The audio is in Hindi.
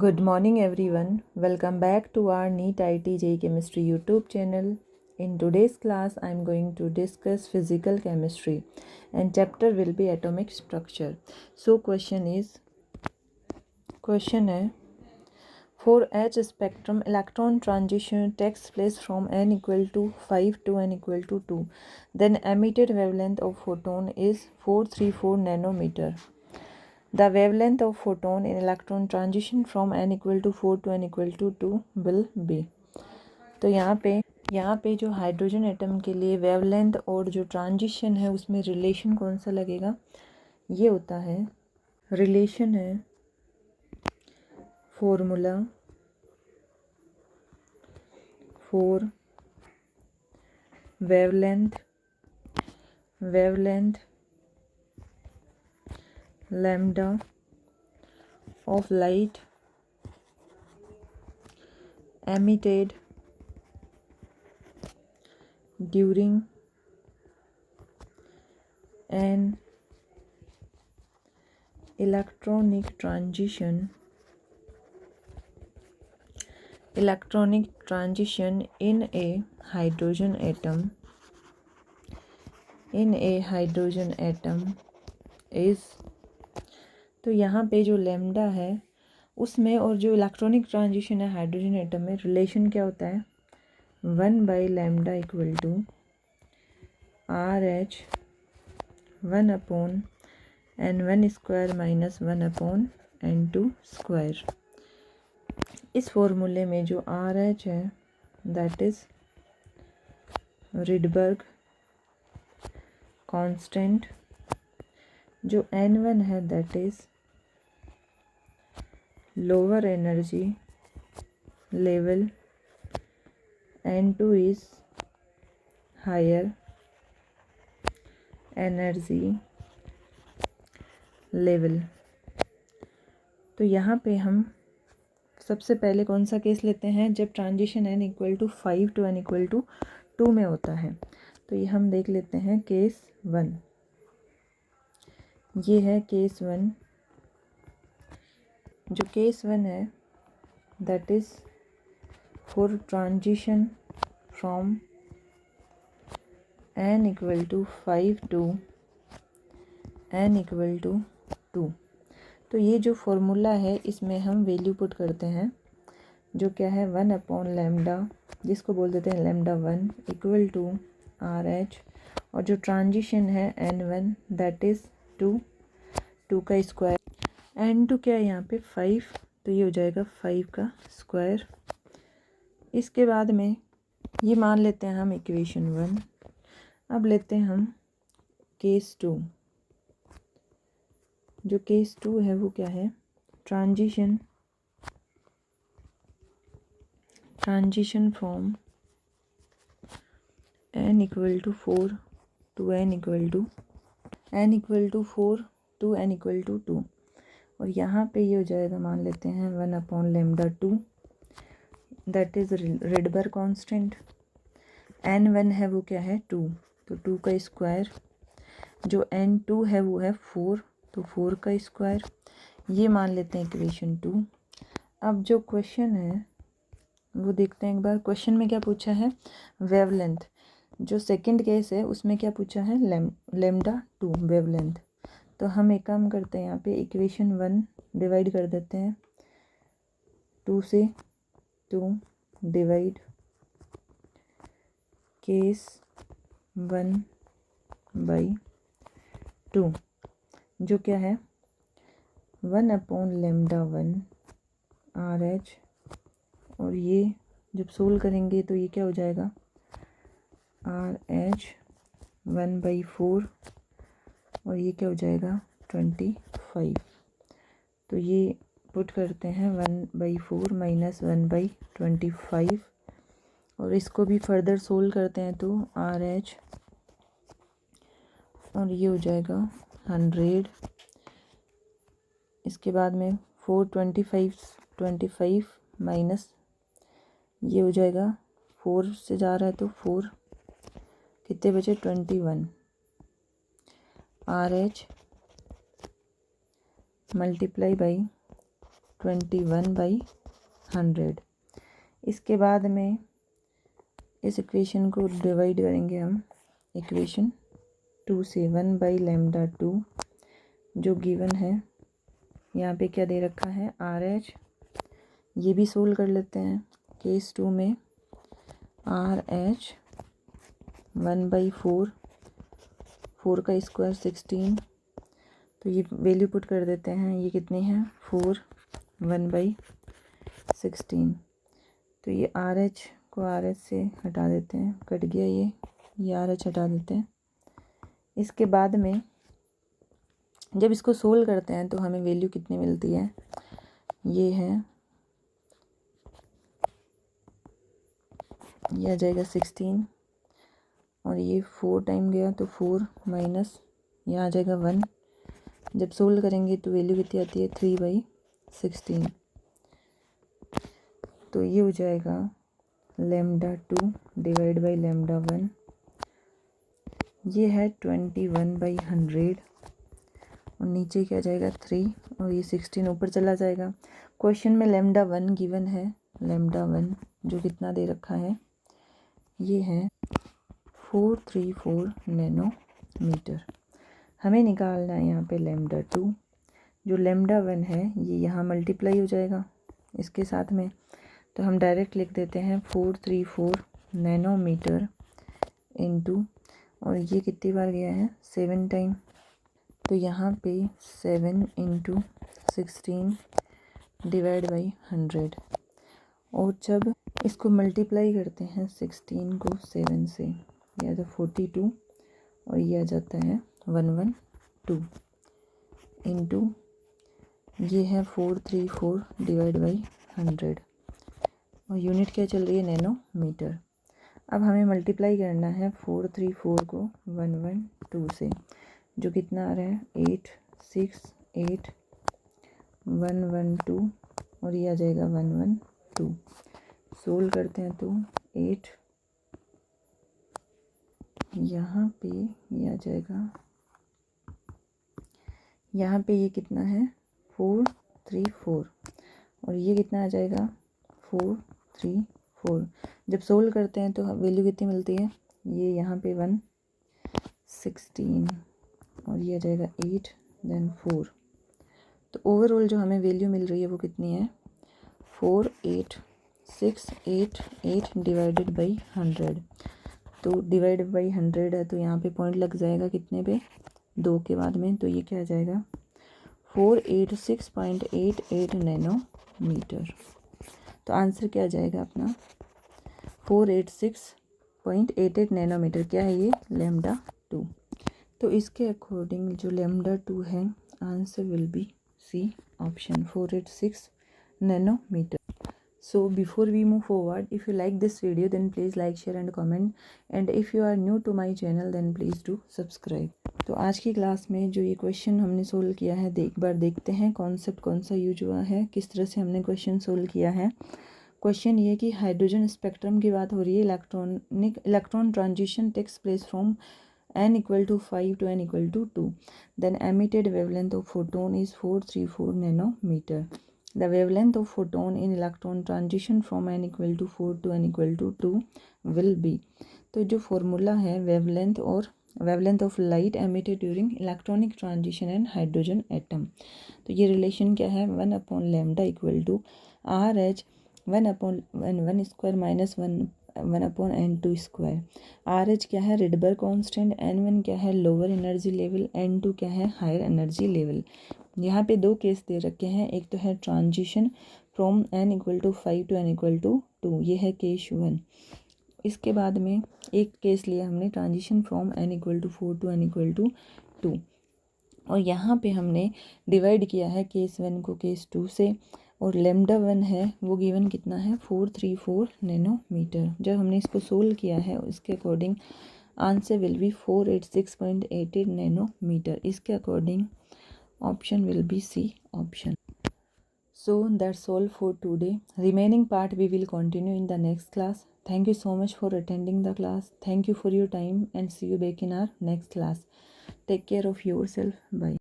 Good morning everyone. Welcome back to our NEET IT JEE Chemistry YouTube channel. In today's class I am going to discuss physical chemistry and chapter will be atomic structure. So question है for H spectrum electron transition takes place from n equal to 5 to n equal to 2. Then emitted wavelength of photon is 434 nanometer. The wavelength of photon in electron transition from n equal to 4 to n equal to 2 will be. तो यहाँ पे जो हाइड्रोजन एटम के लिए वेवलेंथ और जो ट्रांजिशन है उसमें रिलेशन कौन सा लगेगा, ये होता है रिलेशन है formula for wavelength lambda of light emitted during an electronic transition in a hydrogen atom is. तो यहाँ पे जो लैम्डा है उसमें और जो इलेक्ट्रॉनिक ट्रांजिशन है हाइड्रोजन एटम में रिलेशन क्या होता है 1/λ equal to RH 1/N1 square minus 1/N2 square. इस फॉर्मूले में जो RH है दैट इज रिडबर्ग कांस्टेंट, जो N1 है that is lower energy level, N2 is higher energy level. तो यहाँ पे हम सबसे पहले कौन सा केस लेते हैं जब transition n equal to 5 to n equal to 2 में होता है. तो ये हम देख लेते हैं केस 1. ये है केस 1. जो केस 1 है that is for transition from n equal to 5 to n equal to 2. तो ये जो फॉर्मूला है इसमें हम वैल्यू पुट करते हैं जो क्या है 1/λ, जिसको बोल देते हैं λ1 इक्वल टू RH, और जो ट्रांजिशन है N1 दैट इज़ 2 का स्क्वायर, N2 क्या है यहाँ पे 5, तो ये हो जाएगा 5 का स्क्वायर. इसके बाद में ये मान लेते हैं हम इक्वेशन 1. अब लेते हैं हम केस 2. जो केस 2 है वो क्या है transition from n equal to 4 to n equal to 4 to n equal to 2. और यहाँ पे ये हो जाएगा मान लेते हैं 1/λ2 that is Rydberg constant. N1 है वो क्या है 2, तो 2 का स्क्वायर. जो N2 है वो है 4, तो 4 का स्क्वायर. ये मान लेते हैं इक्वेशन 2. अब जो क्वेश्चन है वो देखते हैं एक बार. क्वेश्चन में क्या पूछा है वेवलेंथ. जो सेकंड केस है उसमें क्या पूछा है λ2 वेवलेंथ. तो हम एक काम करते हैं यहाँ पे इक्वेशन 1 डिवाइड कर देते हैं 2 से. 2 डिवाइड केस 1/2 जो क्या है 1/λ1 RH, और ये जब सोल्व करेंगे तो ये क्या हो जाएगा RH 1/4, और ये क्या हो जाएगा 25. तो ये पुट करते हैं 1/4 माइनस 1/25, और इसको भी फर्दर सोल्व करते हैं तो RH, और ये हो जाएगा 100. इसके बाद में 425 माइनस ये हो जाएगा 4 से जा रहा है तो 4 कितने बचे 21. RH multiply by 21/100। इसके बाद में इस इक्वेशन को डिवाइड करेंगे हम इक्वेशन 2 से। 1/λ2 जो गिवन है, यहाँ पे क्या दे रखा है RH। ये भी सोल्व कर लेते हैं। केस 2 में RH 1/4, 4 का स्क्वायर 16, तो ये वैल्यू पुट कर देते हैं। ये कितनी है 4 1/16। तो ये RH को RH से हटा देते हैं, कट गया ये RH हटा देते हैं। इसके बाद में जब इसको सोल्व करते हैं तो हमें वैल्यू कितनी मिलती है, ये है, ये आ जाएगा 16 और ये 4 टाइम गया तो 4 माइनस यहाँ आ जाएगा 1। जब सोल्व करेंगे तो वैल्यू कितनी आती है 3/16। तो ये हो जाएगा λ2 डिवाइड बाई λ1, ये है 21/100 और नीचे क्या जाएगा 3 और ये 16 ऊपर चला जाएगा। क्वेश्चन में λ1 गिवन है, λ1 जो कितना दे रखा है, ये है 434 नैनोमीटर। हमें निकालना है यहाँ पे λ2। जो λ1 है ये यहाँ मल्टीप्लाई हो जाएगा इसके साथ में, तो हम डायरेक्ट लिख देते हैं 434 नैनोमीटर इनटू, और ये कितनी बार गया है 7 टाइम, तो यहाँ पे 7 × 16 डिवाइड बाई 100। और जब इसको मल्टीप्लाई करते हैं 16 को 7 से, यह तो 42 और ये आ जाता है 112 इनटू, ये है 434 डिवाइड बाई 100 और यूनिट क्या चल रही है नैनोमीटर। अब हमें मल्टीप्लाई करना है 434 को 112 से, जो कितना आ रहा है 868 112 और ये आ जाएगा 112। सोल्व करते हैं तो 8, यहाँ पे ये आ जाएगा, यहाँ पे ये कितना है 434 और ये कितना आ जाएगा 434। जब सोल्व करते हैं तो वैल्यू कितनी मिलती है, ये यहाँ पे 116 और ये आ जाएगा 8 देन 4। तो ओवरऑल जो हमें वैल्यू मिल रही है वो कितनी है 48688 डिवाइडेड बाई 100। तो डिवाइड बाई 100 है तो यहाँ पे पॉइंट लग जाएगा कितने पे, 2 के बाद में, तो ये क्या आ जाएगा 486.88 नैनोमीटर। तो आंसर क्या आ जाएगा अपना 486.88 नैनोमीटर। क्या है ये λ2। तो इसके अकॉर्डिंग जो λ2 है answer will be C option 486 nanometer. So before we move forward, if you like this video then please like, share and comment, and if you are new to my channel then please do subscribe. तो आज की क्लास में जो ये क्वेश्चन हमने सोल्व किया है एक बार देखते हैं कॉन्सेप्ट कौन सा यूज हुआ है, किस तरह से हमने क्वेश्चन सोल्व किया है। क्वेश्चन ये कि हाइड्रोजन स्पेक्ट्रम की बात हो रही है, electron transition takes place from n = 5 to n = 2, then emitted wavelength of photon is 434 nanometer. The wavelength of photon in electron transition from n = 4 to n = 2 will be। तो जो फॉर्मूला है wavelength of light emitted during electronic transition and hydrogen atom, तो ये रिलेशन क्या है 1/λ = RH 1/n1 square minus 1/n2 square. RH क्या है रिडबर्ग कांस्टेंट, n1 क्या है लोअर एनर्जी लेवल, n2 क्या है हायर एनर्जी लेवल। यहाँ पे 2 केस दे रखे हैं, एक तो है transition from n = 5 to n = 2, ये है केस 1। इसके बाद में एक केस लिया हमने transition from n = 4 to n = 2, और यहाँ पे हमने डिवाइड किया है केस 1 को केस 2 से, और λ1 है वो गिवन कितना है 434 नैनोमीटर। जब हमने इसको सोल्व किया है इसके according answer will be 486.88 nanometre. इसके according option will be C option. So that's all for today. Remaining part we will continue in the next class. Thank you so much for attending the class. Thank you for your time and see you back in our next class. Take care of yourself. Bye.